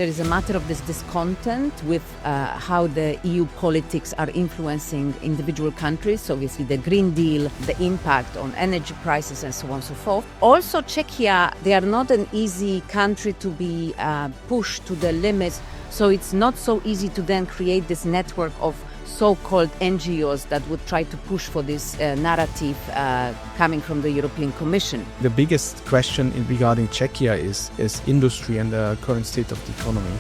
is a matter of this discontent with how the EU politics are influencing individual countries. So obviously the Green Deal, the impact on energy prices and so on and so forth. Also Czechia, they are not an easy country to be pushed to the limits. So it's not so easy to then create this network of so-called NGOs that would try to push for this narrative coming from the European Commission. The biggest question regarding Czechia is industry and the current state of the economy.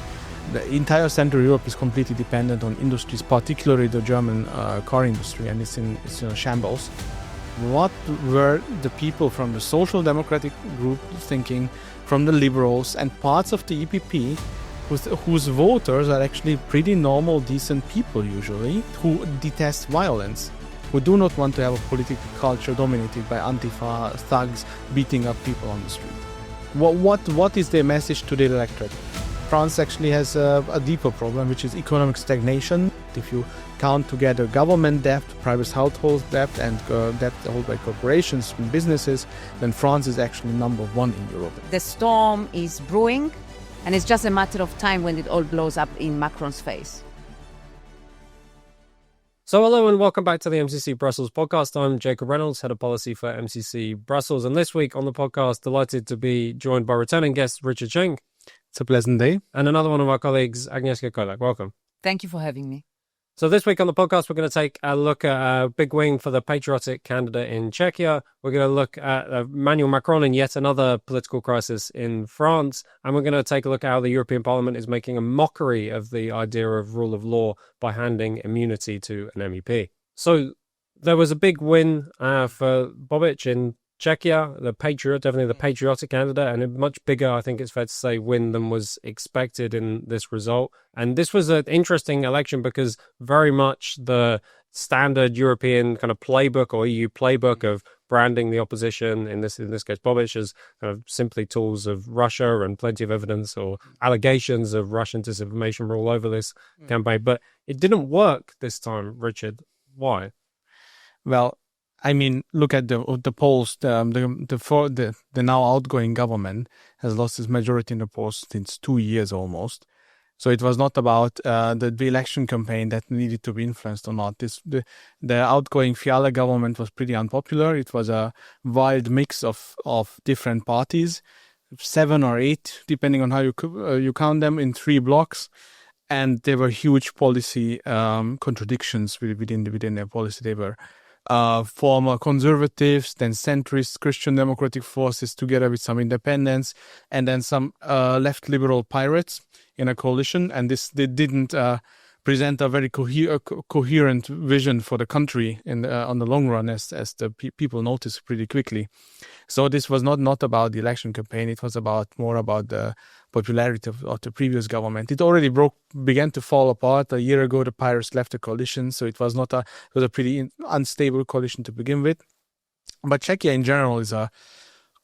The entire Central Europe is completely dependent on industries, particularly the German car industry, and it's in a shambles. What were the people from the Social Democratic group thinking, from the Liberals and parts of the EPP, whose voters are actually pretty normal, decent people usually, who detest violence, who do not want to have a political culture dominated by Antifa thugs beating up people on the street? What is their message to the electorate? France actually has a deeper problem, which is economic stagnation. If you count together government debt, private household debt, and debt held by corporations and businesses, then France is actually number one in Europe. The storm is brewing. And it's just a matter of time when it all blows up in Macron's face. So hello and welcome back to the MCC Brussels podcast. I'm Jacob Reynolds, Head of Policy for MCC Brussels. And this week on the podcast, delighted to be joined by returning guest Richard Schenk. It's a pleasant day. And another one of our colleagues, Agnieszka Kolek. Welcome. Thank you for having me. So this week on the podcast, we're going to take a look at a big win for the Patriotic candidate in Czechia. We're going to look at Emmanuel Macron and yet another political crisis in France. And we're going to take a look at how the European Parliament is making a mockery of the idea of rule of law by handing immunity to an MEP. So there was a big win for Babiš in Czechia, definitely the patriotic candidate, and a much bigger, I think it's fair to say, win than was expected in this result. And this was an interesting election because very much the standard European kind of playbook or EU playbook of branding the opposition, in this case Babiš, as kind of simply tools of Russia and plenty of evidence or allegations of Russian disinformation were all over this campaign. But it didn't work this time, Richard. Why? Well, I mean, look at the polls. The now outgoing government has lost its majority in the polls since 2 years almost. So it was not about the election campaign that needed to be influenced or not. The outgoing Fiala government was pretty unpopular. It was a wild mix of different parties, 7 or 8, depending on how you count them, in 3 blocks. And there were huge policy contradictions within their policy. They were former conservatives, then centrist Christian democratic forces together with some independents, and then some left liberal pirates in a coalition. And they didn't present a very coherent vision for the country on the long run, as the people noticed pretty quickly. So this was not about the election campaign. It was more about the popularity of the previous government. It already began to fall apart. A year ago, the pirates left the coalition, so it was a pretty unstable coalition to begin with. But Czechia in general is a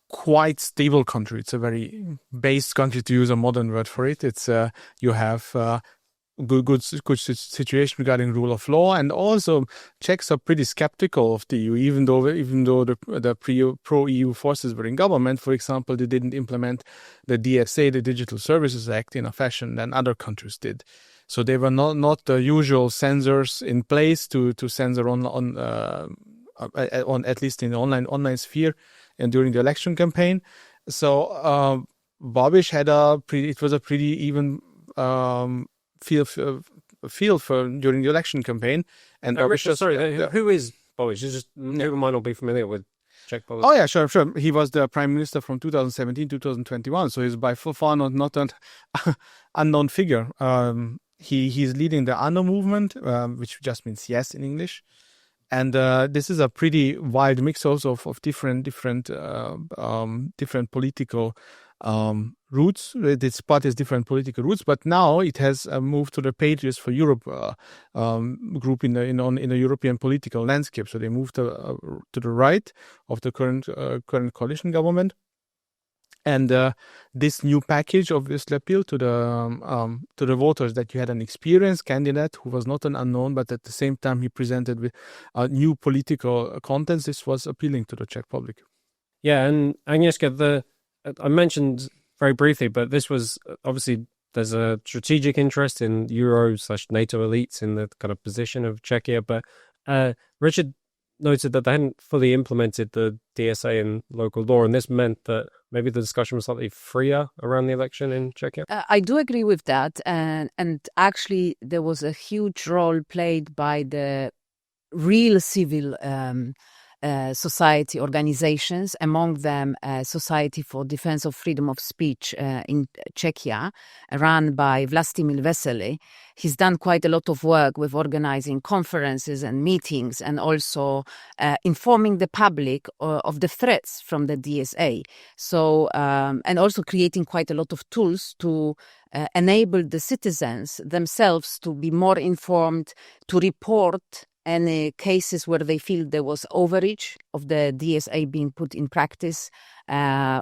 quite stable country. It's a very based country, to use a modern word for it. It's you have good situation regarding rule of law, and also Czechs are pretty skeptical of the EU, even though the pro-EU forces were in government. For example, they didn't implement the DSA, the Digital Services Act, in a fashion than other countries did. So they were not the usual censors in place to censor on at least in the online sphere and during the election campaign. So Babiš had it was a pretty even feel for during the election campaign. And Richard, who is Babiš? Just who might not be familiar with Czech politics. Oh yeah, sure. He was the prime minister from 2017 to 2021, so he's by far not an unknown figure. He's leading the ANO movement, which just means yes in English. And this is a pretty wide mix also of different political roots. This party has different political roots, but now it has moved to the Patriots for Europe group in the European political landscape. So they moved to the right of the current coalition government. And this new package obviously appealed to the voters, that you had an experienced candidate who was not an unknown, but at the same time he presented with new political contents. This was appealing to the Czech public. Yeah, and Agnieszka, I mentioned very briefly, but this was obviously there's a strategic interest in Euro/NATO elites in the kind of position of Czechia. But Richard noted that they hadn't fully implemented the DSA in local law, and this meant that maybe the discussion was slightly freer around the election in Czechia. I do agree with that, and actually there was a huge role played by the real civil society organizations, among them Society for Defense of Freedom of Speech in Czechia, run by Vlastimil Vesely. He's done quite a lot of work with organizing conferences and meetings, and also informing the public of the threats from the DSA. So, and also creating quite a lot of tools to enable the citizens themselves to be more informed, to report any cases where they feel there was overreach of the DSA being put in practice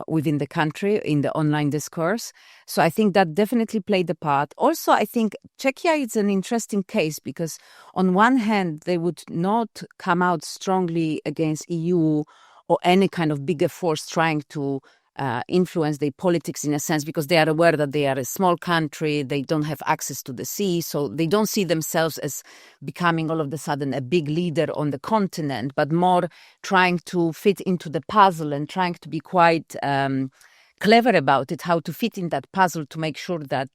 within the country in the online discourse. So I think that definitely played a part. Also, I think Czechia is an interesting case because on one hand, they would not come out strongly against EU or any kind of bigger force trying to influence their politics in a sense, because they are aware that they are a small country, they don't have access to the sea, so they don't see themselves as becoming all of a sudden a big leader on the continent, but more trying to fit into the puzzle and trying to be quite clever about it, how to fit in that puzzle to make sure that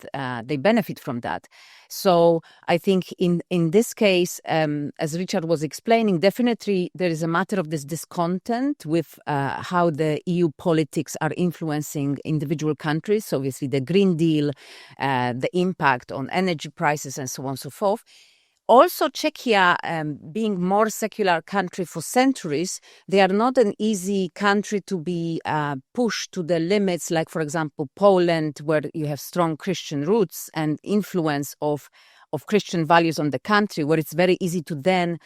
they benefit from that. So I think in this case, as Richard was explaining, definitely there is a matter of this discontent with how the EU politics are influencing individual countries. So obviously the Green Deal, the impact on energy prices and so on and so forth. Also, Czechia, being more secular country for centuries, they are not an easy country to be pushed to the limits, like, for example, Poland, where you have strong Christian roots and influence of Christian values on the country, where it's very easy to then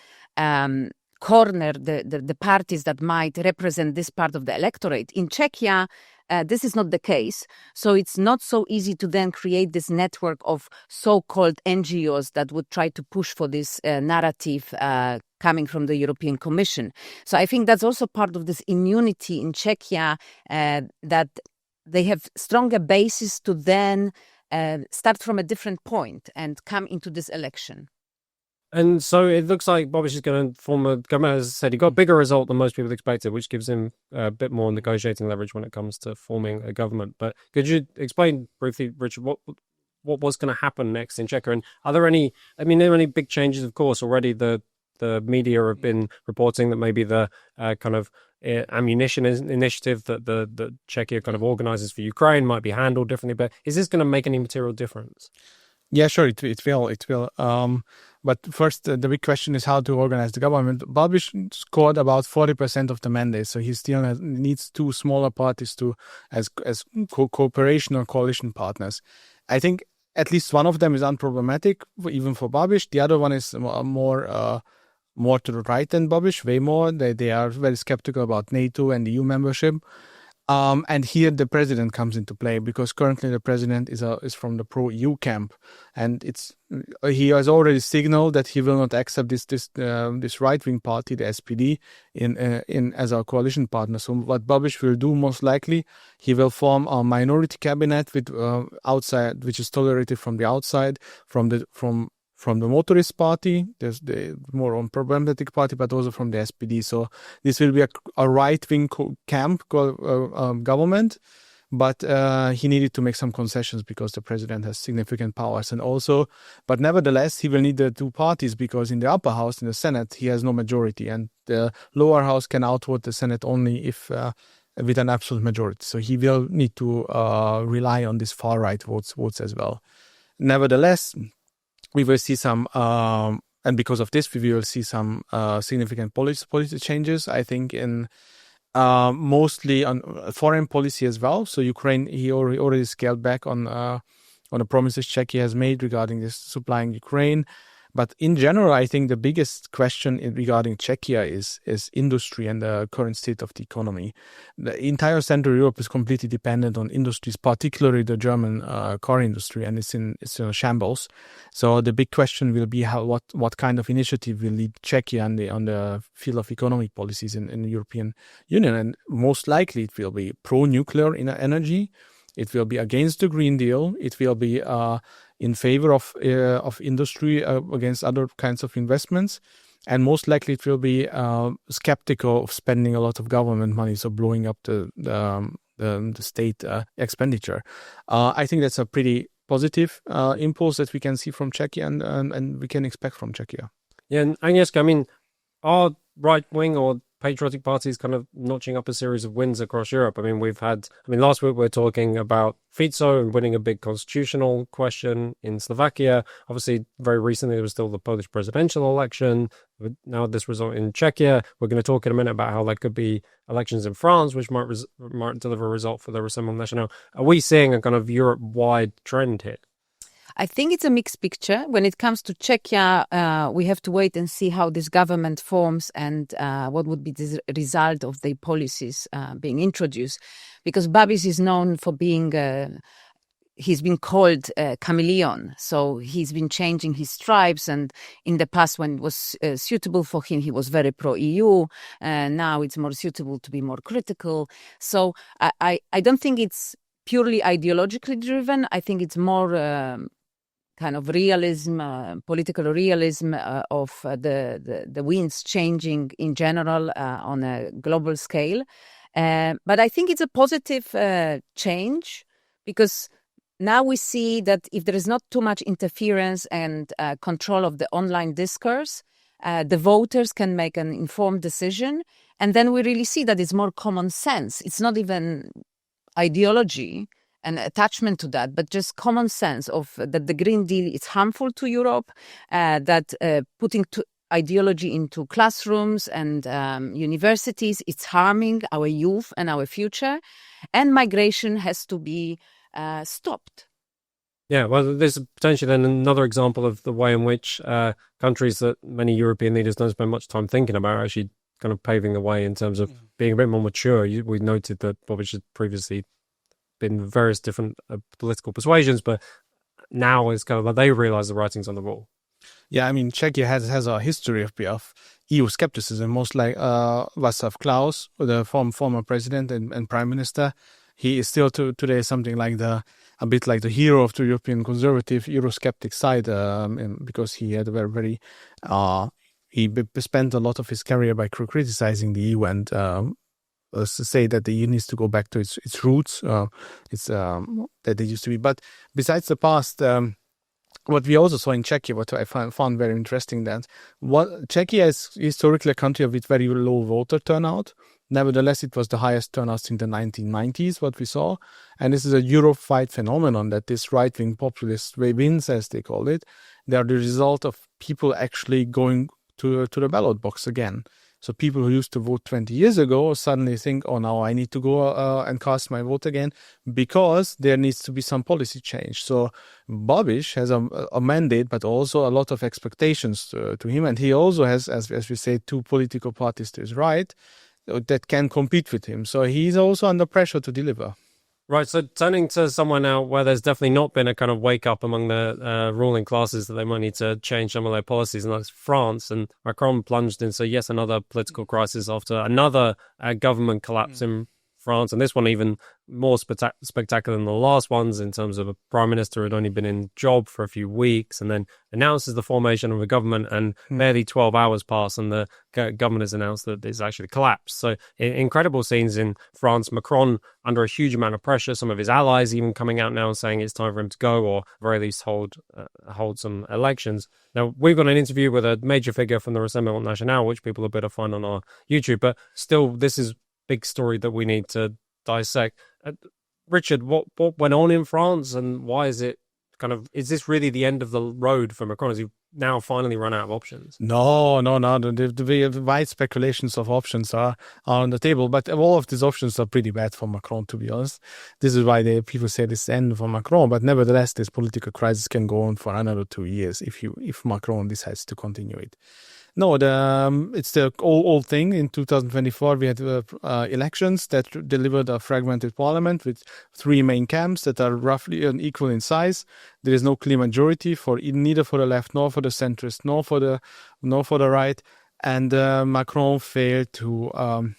corner the parties that might represent this part of the electorate. In Czechia, this is not the case. So it's not so easy to then create this network of so-called NGOs that would try to push for this narrative coming from the European Commission. So I think that's also part of this immunity in Czechia, that they have stronger basis to then start from a different point and come into this election. And so it looks like Babiš is going to form a government. As I said, he got a bigger result than most people expected, which gives him a bit more negotiating leverage when it comes to forming a government. But could you explain briefly, Richard, what was going to happen next in Czechia? And are there any, there are any big changes, of course. Already the media have been reporting that maybe the kind of ammunition initiative that the Czechia kind of organizes for Ukraine might be handled differently. But is this going to make any material difference? Yeah, sure, it will. But first, the big question is how to organize the government. Babiš scored about 40% of the mandate, so he still needs two smaller parties as cooperation or coalition partners. I think at least one of them is unproblematic, even for Babiš. The other one is more to the right than Babiš, way more. They are very skeptical about NATO and EU membership. And here the president comes into play, because currently the president is from the pro-EU camp, and he has already signaled that he will not accept this right-wing party, the SPD, in as our coalition partner. So what Babiš will do, most likely, he will form a minority cabinet with outside, which is tolerated from the outside, from the motorist party, there's the more unproblematic party, but also from the SPD. So this will be a right-wing camp government, but he needed to make some concessions because the president has significant powers. And also, but nevertheless, he will need the two parties, because in the upper house, in the Senate, he has no majority, and the lower house can outvote the Senate only if with an absolute majority. So he will need to rely on these far-right votes as well. Nevertheless, we will see some, and because of this, we will see some significant policy changes, I think, in mostly on foreign policy as well. So Ukraine, he already scaled back on the promises Czechia has made regarding this supplying Ukraine. But in general, I think the biggest question regarding Czechia is industry and the current state of the economy. The entire Central Europe is completely dependent on industries, particularly the German car industry, and it's in shambles. So the big question will be what kind of initiative will lead Czechia on the field of economic policies in the European Union, and most likely it will be pro-nuclear in energy. It will be against the Green Deal. It will be in favor of industry against other kinds of investments. And most likely it will be skeptical of spending a lot of government money, so blowing up the state expenditure. I think that's a pretty positive impulse that we can see from Czechia and we can expect from Czechia. Yeah, and Agnieszka, I mean, are right-wing or patriotic parties kind of notching up a series of wins across Europe? I mean, last week we were talking about Fico and winning a big constitutional question in Slovakia. Obviously, very recently there was still the Polish presidential election. Now this result in Czechia. We're going to talk in a minute about how there could be elections in France, which might deliver a result for the Rassemblement National. Are we seeing a kind of Europe-wide trend here? I think it's a mixed picture. When it comes to Czechia, we have to wait and see how this government forms and what would be the result of the policies being introduced. Because Babiš is known for being, he's been called a chameleon. So he's been changing his stripes. And in the past, when it was suitable for him, he was very pro-EU. Now it's more suitable to be more critical. So I don't think it's purely ideologically driven. I think it's more kind of realism, political realism of the winds changing in general on a global scale. But I think it's a positive change because now we see that if there is not too much interference and control of the online discourse, the voters can make an informed decision. And then we really see that it's more common sense. It's not even ideology and attachment to that, but just common sense of that the Green Deal is harmful to Europe, that putting ideology into classrooms and universities, it's harming our youth and our future, and migration has to be stopped. Yeah, well, there's potentially then another example of the way in which countries that many European leaders don't spend much time thinking about are actually kind of paving the way in terms of being a bit more mature. We noted that Babiš had previously been various different political persuasions, but now it's kind of like they realize the writing's on the wall. Yeah, I mean, Czechia has a history of EU skepticism. Most like Václav Klaus, the former president and prime minister, he is still today something like a bit like the hero of the European conservative Eurosceptic side, because he had a very he spent a lot of his career by criticizing the EU and to say that the EU needs to go back to its roots, that they used to be. But besides the past, what we also saw in Czechia, what I found very interesting, that Czechia is historically a country with very low voter turnout. Nevertheless, it was the highest turnout in the 1990s, what we saw. And this is a Europe-wide phenomenon that this right-wing populist wins, as they call it. They are the result of people actually going to the ballot box again. So people who used to vote 20 years ago suddenly think, oh, now I need to go and cast my vote again because there needs to be some policy change. So Babiš has a mandate, but also a lot of expectations to him. And he also has, as we say, two political parties to his right that can compete with him. So he's also under pressure to deliver. Right, so turning to somewhere now where there's definitely not been a kind of wake-up among the ruling classes that they might need to change some of their policies, and that's France. And Macron plunged into yet another political crisis after another government collapse in France, and this one even more spectacular than the last ones in terms of a prime minister who had only been in job for a few weeks and then announces the formation of a government, and barely 12 hours pass and the government has announced that it's actually collapsed. So incredible scenes in France. Macron under a huge amount of pressure, some of his allies even coming out now and saying it's time for him to go, or at the very least hold some elections. Now, we've got an interview with a major figure from the Rassemblement National, which people will better find on our YouTube, but still, this is big story that we need to dissect. Richard, what went on in France, and why is it is this really the end of the road for Macron? Has he now finally run out of options? No. The wide speculations of options are on the table, but all of these options are pretty bad for Macron, to be honest. This is why people say this is the end for Macron, but nevertheless, this political crisis can go on for another 2 years if Macron decides to continue it. No, it's the old thing. In 2024, we had elections that delivered a fragmented parliament with three main camps that are roughly equal in size. There is no clear majority neither for the left, nor for the centrist, nor for the right. And Macron failed to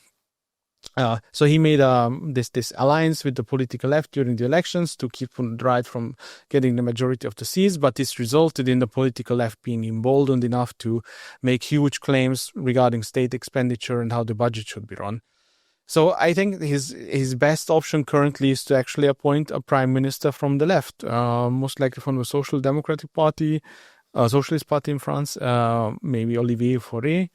So he made this alliance with the political left during the elections to keep the right from getting the majority of the seats, but this resulted in the political left being emboldened enough to make huge claims regarding state expenditure and how the budget should be run. So I think his best option currently is to actually appoint a prime minister from the left, most likely from the Social Democratic Party, Socialist Party in France, maybe Olivier Faure.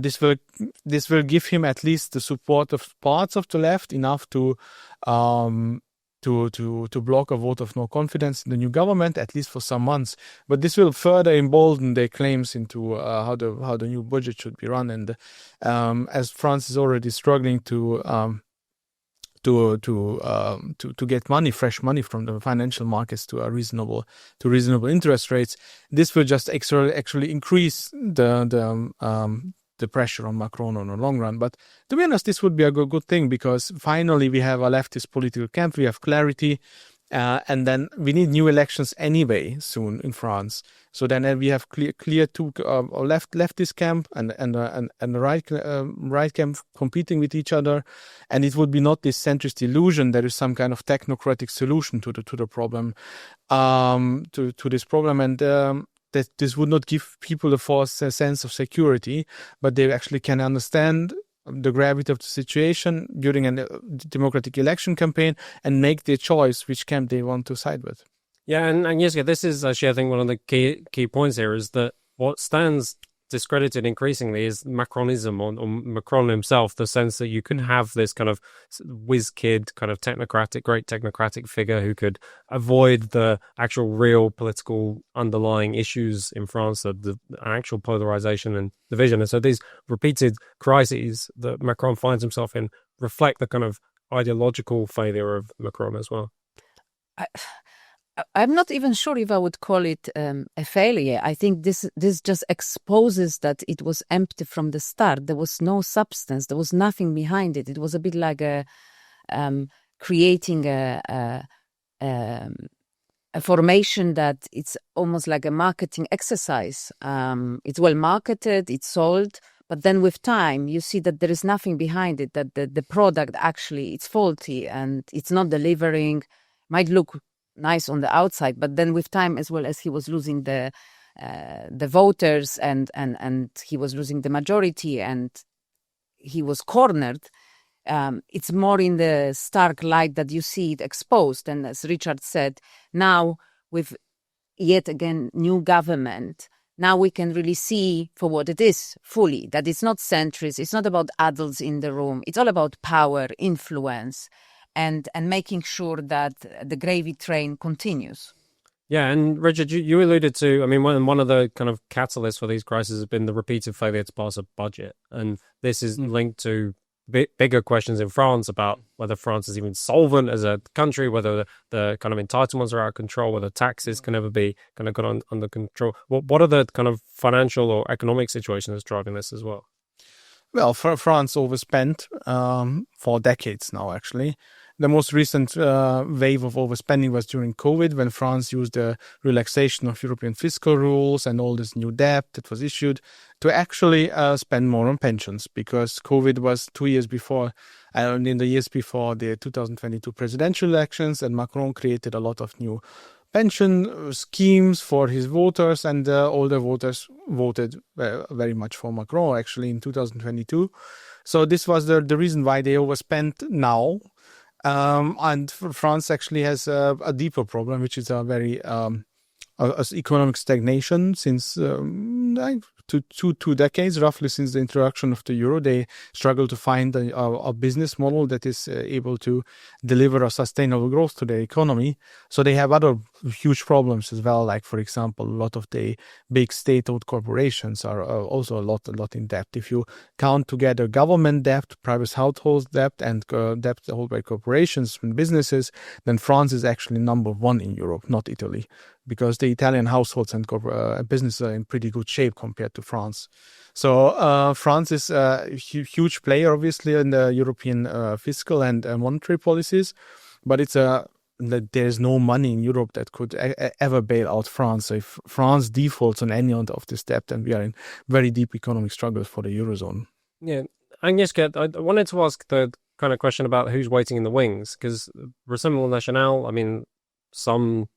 This will give him at least the support of parts of the left enough to block a vote of no confidence in the new government, at least for some months. But this will further embolden their claims into how the new budget should be run. And as France is already struggling to get fresh money from the financial markets to reasonable interest rates, this will just actually increase the pressure on Macron in the long run. But to be honest, this would be a good thing, because finally we have a leftist political camp, we have clarity, and then we need new elections anyway soon in France. So then we have clear two leftist camp and the right camp competing with each other, and it would be not this centrist illusion there is some kind of technocratic solution to the problem, to this problem, and that this would not give people a false sense of security, but they actually can understand the gravity of the situation during a democratic election campaign and make their choice which camp they want to side with. Yeah, and Agnieszka, this is actually, I think, one of the key points here is that what stands discredited increasingly is Macronism, or Macron himself, the sense that you can have this kind of whiz kid, kind of great technocratic figure who could avoid the actual real political underlying issues in France, the actual polarization and division. And so these repeated crises that Macron finds himself in reflect the kind of ideological failure of Macron as well. I'm not even sure if I would call it a failure. I think this just exposes that it was empty from the start. There was no substance. There was nothing behind it. It was a bit like creating a formation that it's almost like a marketing exercise. It's well marketed, it's sold, but then with time you see that there is nothing behind it, that the product actually it's faulty and it's not delivering. Might look nice on the outside, but then with time, as well as he was losing the voters and he was losing the majority and he was cornered, it's more in the stark light that you see it exposed. And as Richard said, now with yet again new government, now we can really see for what it is fully, that it's not centrist, it's not about adults in the room, it's all about power, influence, and making sure that the gravy train continues. Yeah, and Richard, you alluded to, I mean, one of the kind of catalysts for these crises has been the repeated failure to pass a budget. And this is linked to bigger questions in France about whether France is even solvent as a country, whether the kind of entitlements are out of control, whether taxes can ever be kind of got under control. What are the kind of financial or economic situations driving this as well? Well, France overspent for decades now, actually. The most recent wave of overspending was during COVID, when France used the relaxation of European fiscal rules and all this new debt that was issued to actually spend more on pensions, because COVID was 2 years before, and in the years before the 2022 presidential elections, and Macron created a lot of new pension schemes for his voters, and older voters voted very much for Macron actually in 2022. So this was the reason why they overspent now. And France actually has a deeper problem, which is a very economic stagnation since two decades, roughly, since the introduction of the euro. They struggle to find a business model that is able to deliver a sustainable growth to their economy. So they have other huge problems as well, like, for example, a lot of the big state-owned corporations are also a lot in debt. If you count together government debt, private household debt, and debt held by corporations and businesses, then France is actually number one in Europe, not Italy, because the Italian households and businesses are in pretty good shape compared to France. So France is a huge player, obviously, in the European fiscal and monetary policies, but there's no money in Europe that could ever bail out France. So if France defaults on any of this debt, then we are in very deep economic struggles for the Eurozone. Yeah. Agnieszka, I wanted to ask the kind of question about who's waiting in the wings, because Rassemblement National, I mean, some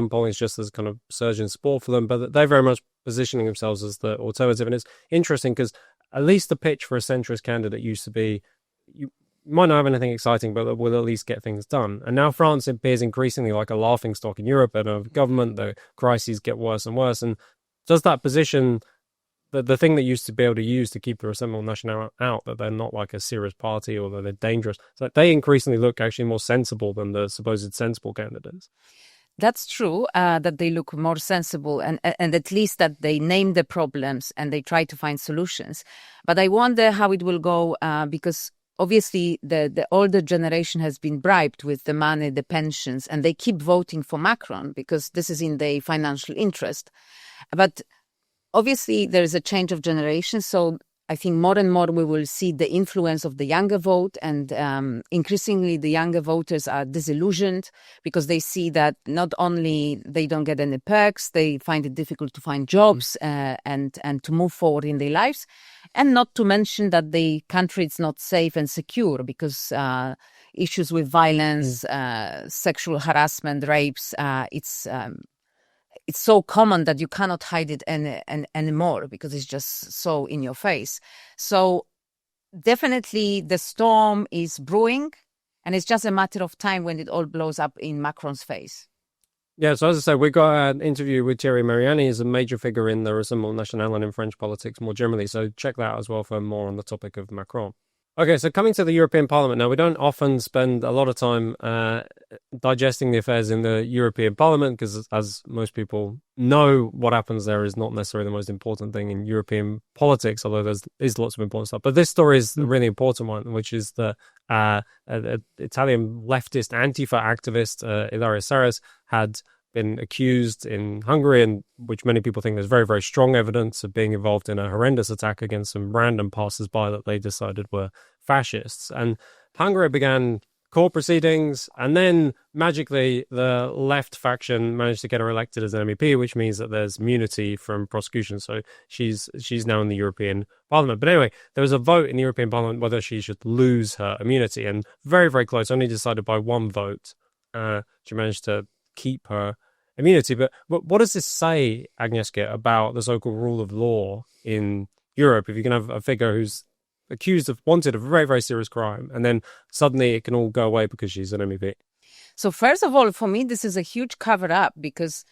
polling is just as kind of surge in support for them, but they're very much positioning themselves as the alternative. And it's interesting because at least the pitch for a centrist candidate used to be, you might not have anything exciting, but we'll at least get things done. And now France appears increasingly like a laughingstock in Europe and of government. The crises get worse and worse. And does that position, the thing that used to be able to use to keep the Rassemblement National out, that they're not like a serious party or that they're dangerous, so they increasingly look actually more sensible than the supposed sensible candidates? That's true, that they look more sensible and at least that they name the problems and they try to find solutions. But I wonder how it will go because obviously the older generation has been bribed with the money, the pensions, and they keep voting for Macron because this is in their financial interest. But obviously there is a change of generation, so I think more and more we will see the influence of the younger vote, and increasingly the younger voters are disillusioned because they see that not only they don't get any perks, they find it difficult to find jobs and to move forward in their lives, and not to mention that the country is not safe and secure because issues with violence, sexual harassment, rapes, it's so common that you cannot hide it anymore because it's just so in your face. So definitely the storm is brewing, and it's just a matter of time when it all blows up in Macron's face. Yeah, so as I said, we got an interview with Thierry Mariani. He's a major figure in the Rassemblement National and in French politics more generally. So check that out as well for more on the topic of Macron. Okay, so coming to the European Parliament now, we don't often spend a lot of time digesting the affairs in the European Parliament because, as most people know, what happens there is not necessarily the most important thing in European politics, although there is lots of important stuff. But this story is a really important one, which is the Italian leftist Antifa activist Ilaria Saras had been accused in Hungary, and which many people think there's very, very strong evidence of being involved in a horrendous attack against some random passers-by that they decided were fascists. And Hungary began court proceedings, and then magically the left faction managed to get her elected as an MEP, which means that there's immunity from prosecution. So she's now in the European Parliament. But anyway, there was a vote in the European Parliament whether she should lose her immunity, and very, very close, only decided by one vote. She managed to keep her immunity. But what does this say, Agnieszka, about the so-called rule of law in Europe? If you can have a figure who's wanted of a very, very serious crime, and then suddenly it can all go away because she's an MEP. So first of all, for me, this is a huge cover-up because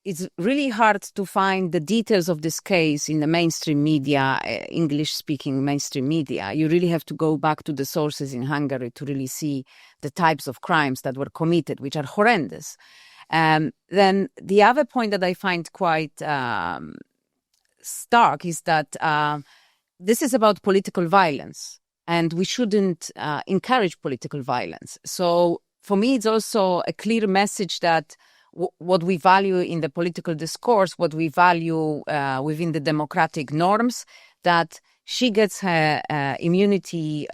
it's really hard to find the details of this case in the mainstream media, English-speaking mainstream media. You really have to go back to the sources in Hungary to really see the types of crimes that were committed, which are horrendous. Then the other point that I find quite stark is that this is about political violence, and we shouldn't encourage political violence. So for me, it's also a clear message that what we value in the political discourse, what we value within the democratic norms, that she gets her immunity,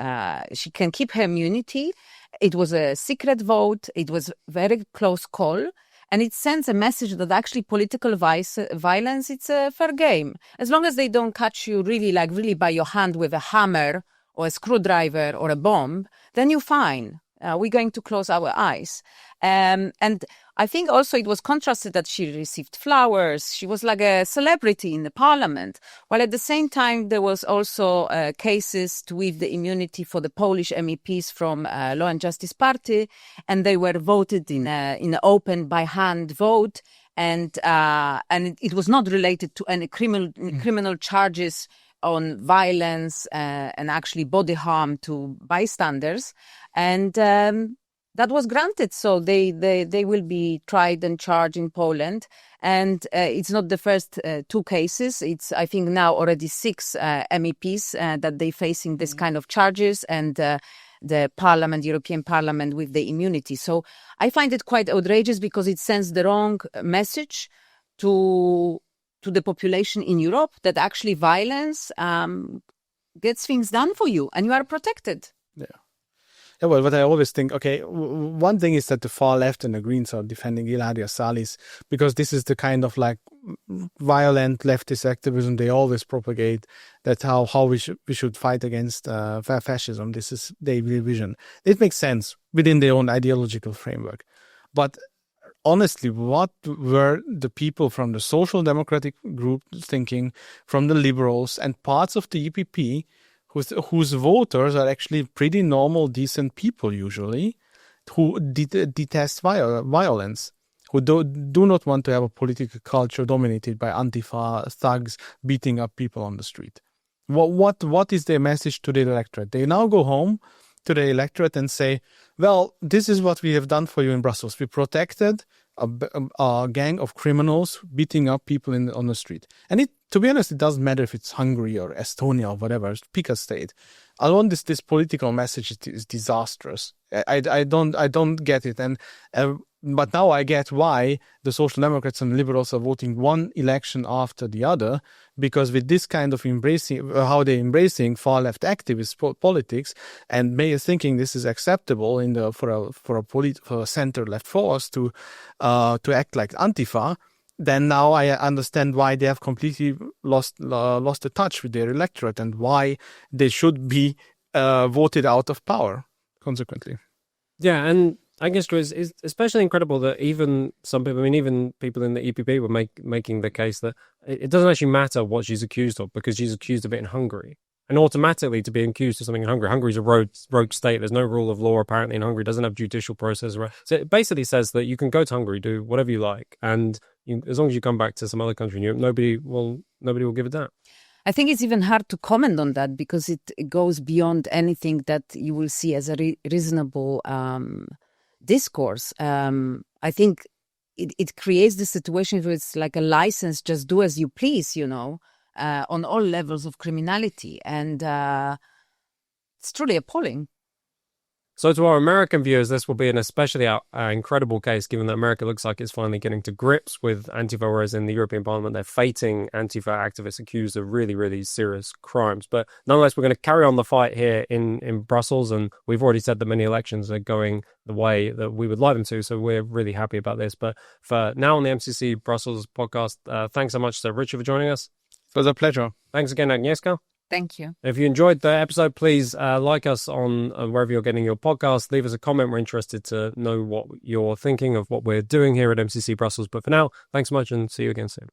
she can keep her immunity. It was a secret vote. It was very close call. And it sends a message that actually political violence, it's a fair game. As long as they don't catch you really by your hand with a hammer or a screwdriver or a bomb, then you're fine. We're going to close our eyes. And I think also it was contrasted that she received flowers. She was like a celebrity in the parliament. While at the same time, there was also cases to waive the immunity for the Polish MEPs from Law and Justice Party. And they were voted in an open by hand vote. And it was not related to any criminal charges on violence and actually body harm to bystanders. And that was granted. So they will be tried and charged in Poland. And it's not the first two cases. It's, I think, now already 6 MEPs that they're facing this kind of charges, and the Parliament, European Parliament, with the immunity. So I find it quite outrageous because it sends the wrong message to the population in Europe that actually violence gets things done for you and you are protected. Yeah. Yeah, well, what I always think, okay, one thing is that the far left and the Greens are defending Ilaria Salis because this is the kind of like violent leftist activism they always propagate, that how we should fight against fascism. This is their vision. It makes sense within their own ideological framework. But honestly, what were the people from the social democratic group thinking, from the liberals and parts of the EPP, whose voters are actually pretty normal, decent people usually, who detest violence, who do not want to have a political culture dominated by Antifa thugs beating up people on the street? What is their message to the electorate? They now go home to the electorate and say, well, this is what we have done for you in Brussels. We protected a gang of criminals beating up people on the street. And to be honest, it doesn't matter if it's Hungary or Estonia or whatever. Pick a state. Alone, this political message is disastrous. I don't get it. And but now I get why the Social Democrats and Liberals are voting one election after the other, because with this kind of how they're embracing far left activist politics, and may thinking this is acceptable for a center left force to act like Antifa, then now I understand why they have completely lost the touch with their electorate and why they should be voted out of power consequently. Yeah, and I guess it's especially incredible that even some people, even people in the EPP were making the case that it doesn't actually matter what she's accused of, because she's accused of it in Hungary. And automatically to be accused of something in Hungary's a rogue state. There's no rule of law apparently in Hungary. It doesn't have judicial process. So it basically says that you can go to Hungary, do whatever you like, and as long as you come back to some other country in Europe, nobody will give a damn. I think it's even hard to comment on that, because it goes beyond anything that you will see as a reasonable discourse. I think it creates the situation where it's like a license, just do as you please, on all levels of criminality. And it's truly appalling. So to our American viewers, this will be an especially incredible case, given that America looks like it's finally getting to grips with Antifa, whereas in the European Parliament, they're fighting Antifa activists accused of really, really serious crimes. But nonetheless, we're going to carry on the fight here in Brussels, and we've already said that many elections are going the way that we would like them to, so we're really happy about this. But for now on the MCC Brussels podcast, thanks so much to Richard for joining us. It was a pleasure. Thanks again, Agnieszka. Thank you. If you enjoyed the episode, please like us on wherever you're getting your podcast. Leave us a comment. We're interested to know what you're thinking of what we're doing here at MCC Brussels. But for now, thanks so much and see you again soon.